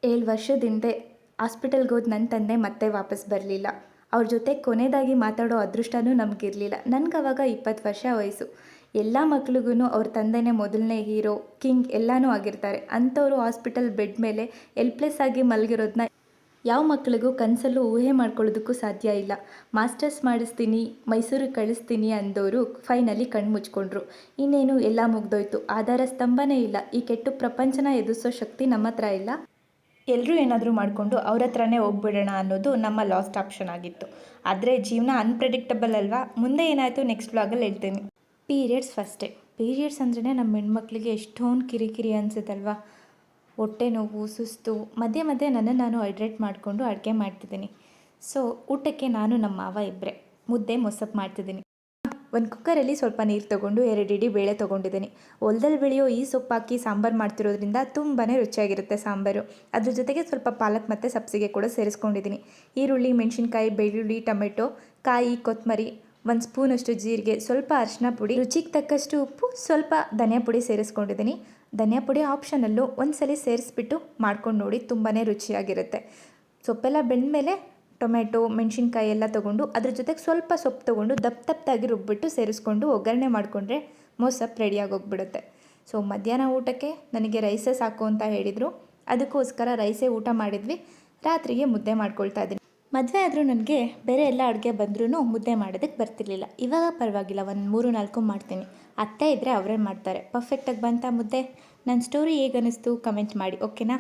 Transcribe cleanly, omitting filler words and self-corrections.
7 ವರ್ಷದ ಹಿಂದೆ ಹಾಸ್ಪಿಟಲ್ಗೆ ಹೋದ ನನ್ನ ತಂದೆ ಮತ್ತೆ ವಾಪಸ್ ಬರಲಿಲ್ಲ. ಅವ್ರ ಜೊತೆ ಕೊನೆಯದಾಗಿ ಮಾತಾಡೋ ಅದೃಷ್ಟನೂ ನಮಗಿರಲಿಲ್ಲ. ನನಗವಾಗ 20 ವರ್ಷ ವಯಸ್ಸು. ಎಲ್ಲ ಮಕ್ಳಿಗೂ ಅವ್ರ ತಂದೆನೇ ಮೊದಲನೇ ಹೀರೋ, ಕಿಂಗ್ ಎಲ್ಲನೂ ಆಗಿರ್ತಾರೆ. ಅಂಥವರು ಹಾಸ್ಪಿಟಲ್ ಬೆಡ್ ಮೇಲೆ ಹೆಲ್ಪ್ಲೆಸ್ ಆಗಿ ಮಲಗಿರೋದನ್ನ ಯಾವ ಮಕ್ಳಿಗೂ ಕನಸಲ್ಲೂ ಊಹೆ ಮಾಡ್ಕೊಳ್ಳೋದಕ್ಕೂ ಸಾಧ್ಯ ಇಲ್ಲ. ಮಾಸ್ಟರ್ಸ್ ಮಾಡಿಸ್ತೀನಿ, ಮೈಸೂರಿಗೆ ಕಳಿಸ್ತೀನಿ ಅಂದವರು ಫೈನಲಿ ಕಣ್ಣು ಮುಚ್ಕೊಂಡ್ರು. ಇನ್ನೇನು ಎಲ್ಲ ಮುಗ್ದೋಯ್ತು. ಆಧಾರ ಸ್ತಂಭನೇ ಇಲ್ಲ. ಈ ಕೆಟ್ಟು ಪ್ರಪಂಚನ ಎದುರಿಸೋ ಶಕ್ತಿ ನಮ್ಮ ಹತ್ರ ಇಲ್ಲ. ಎಲ್ಲರೂ ಏನಾದರೂ ಮಾಡಿಕೊಂಡು ಅವ್ರ ಹತ್ರನೇ ಹೋಗ್ಬಿಡೋಣ ಅನ್ನೋದು ನಮ್ಮ ಲಾಸ್ಟ್ ಆಪ್ಷನ್ ಆಗಿತ್ತು. ಆದರೆ ಜೀವನ ಅನ್ಪ್ರೆಡಿಕ್ಟಬಲ್ ಅಲ್ವಾ? ಮುಂದೆ ಏನಾಯಿತು ನೆಕ್ಸ್ಟ್ ವ್ಲಾಗಲ್ಲಿ ಹೇಳ್ತೀನಿ. Periods first day. ಪೀರಿಯಡ್ಸ್ ಅಂದ್ರೇ ನಮ್ಮ ಹೆಣ್ಮಕ್ಳಿಗೆ ಎಷ್ಟೊಂದು ಕಿರಿಕಿರಿ ಅನಿಸುತ್ತಲ್ವಾ? ಹೊಟ್ಟೆ ನೋವು, ಸುಸ್ತು. ಮಧ್ಯೆ ಮಧ್ಯೆ ನಾನು ಹೈಡ್ರೇಟ್ ಮಾಡಿಕೊಂಡು ಅಡುಗೆ ಮಾಡ್ತಿದ್ದೀನಿ. ಸೊ ಊಟಕ್ಕೆ ನಾನು ನಮ್ಮ ಮಾವ ಇಬ್ಬರೇ ಮುದ್ದೆ ಮೊಸಪ್ಪು ಮಾಡ್ತಿದ್ದೀನಿ. ಒಂದು ಕುಕ್ಕರಲ್ಲಿ ಸ್ವಲ್ಪ ನೀರು ತೊಗೊಂಡು 2 ಇಡೀ ಬೇಳೆ ತೊಗೊಂಡಿದ್ದೀನಿ. ಹೊಲದಲ್ಲಿ ಬೆಳೆಯೋ ಈ ಸೊಪ್ಪು ಹಾಕಿ ಸಾಂಬಾರು ಮಾಡ್ತಿರೋದ್ರಿಂದ ತುಂಬಾ ರುಚಿಯಾಗಿರುತ್ತೆ ಸಾಂಬಾರು. ಅದ್ರ ಜೊತೆಗೆ ಸ್ವಲ್ಪ ಪಾಲಕ್ ಮತ್ತು ಸಬ್ಸಿಗೆ ಕೂಡ ಸೇರಿಸ್ಕೊಂಡಿದ್ದೀನಿ. ಈರುಳ್ಳಿ, ಮೆಣಸಿನ್ಕಾಯಿ, ಬೆಳ್ಳುಳ್ಳಿ, ಟೊಮೆಟೊ, ಕಾಯಿ, ಕೊತ್ತಂಬರಿ, 1 ಸ್ಪೂನಷ್ಟು ಜೀರಿಗೆ, ಸ್ವಲ್ಪ ಅರಿಶಿನ ಪುಡಿ, ರುಚಿಗೆ ತಕ್ಕಷ್ಟು ಉಪ್ಪು, ಸ್ವಲ್ಪ ಧನಿಯಾ ಪುಡಿ ಸೇರಿಸ್ಕೊಂಡಿದ್ದೀನಿ. ಧನಿಯಾ ಪುಡಿ ಆಪ್ಷನಲ್ಲು. ಒಂದ್ಸಲ ಸೇರಿಸ್ಬಿಟ್ಟು ಮಾಡ್ಕೊಂಡು ನೋಡಿ, ತುಂಬಾ ರುಚಿಯಾಗಿರುತ್ತೆ. ಸೊಪ್ಪೆಲ್ಲ ಬೆಂದಮೇಲೆ ಟೊಮೆಟೊ, ಮೆಣಸಿನ್ಕಾಯಿ ಎಲ್ಲ ತೊಗೊಂಡು ಅದ್ರ ಜೊತೆಗೆ ಸ್ವಲ್ಪ ಸೊಪ್ಪು ತೊಗೊಂಡು ದಪ್ಪದಾಗಿ ರುಬ್ಬಿಟ್ಟು ಸೇರಿಸ್ಕೊಂಡು ಒಗ್ಗರಣೆ ಮಾಡಿಕೊಂಡ್ರೆ ಮೊಸಪ್ಪು ರೆಡಿಯಾಗಿ ಹೋಗ್ಬಿಡುತ್ತೆ. ಸೊ ಮಧ್ಯಾಹ್ನ ಊಟಕ್ಕೆ ನನಗೆ ರೈಸೇ ಸಾಕು ಅಂತ ಹೇಳಿದರು. ಅದಕ್ಕೋಸ್ಕರ ರೈಸೇ ಊಟ ಮಾಡಿದ್ವಿ. ರಾತ್ರಿಗೆ ಮುದ್ದೆ ಮಾಡ್ಕೊಳ್ತಾ ಇದ್ದೀನಿ. ಮದುವೆ ಆದರೂ ನನಗೆ ಬೇರೆ ಎಲ್ಲ ಅಡುಗೆ ಬಂದ್ರೂ ಮುದ್ದೆ ಮಾಡೋದಕ್ಕೆ ಬರ್ತಿರ್ಲಿಲ್ಲ. ಇವಾಗ ಪರವಾಗಿಲ್ಲ, ಒಂದು 3-4 ಮಾಡ್ತೀನಿ. ಅತ್ತೆ ಇದ್ದರೆ ಅವರೇ ಮಾಡ್ತಾರೆ. ಪರ್ಫೆಕ್ಟಾಗಿ ಬಂತಾ ಮುದ್ದೆ? ನನ್ನ ಸ್ಟೋರಿ ಹೇಗೆ ಅನ್ನಿಸ್ತು ಕಮೆಂಟ್ ಮಾಡಿ, ಓಕೆನಾ?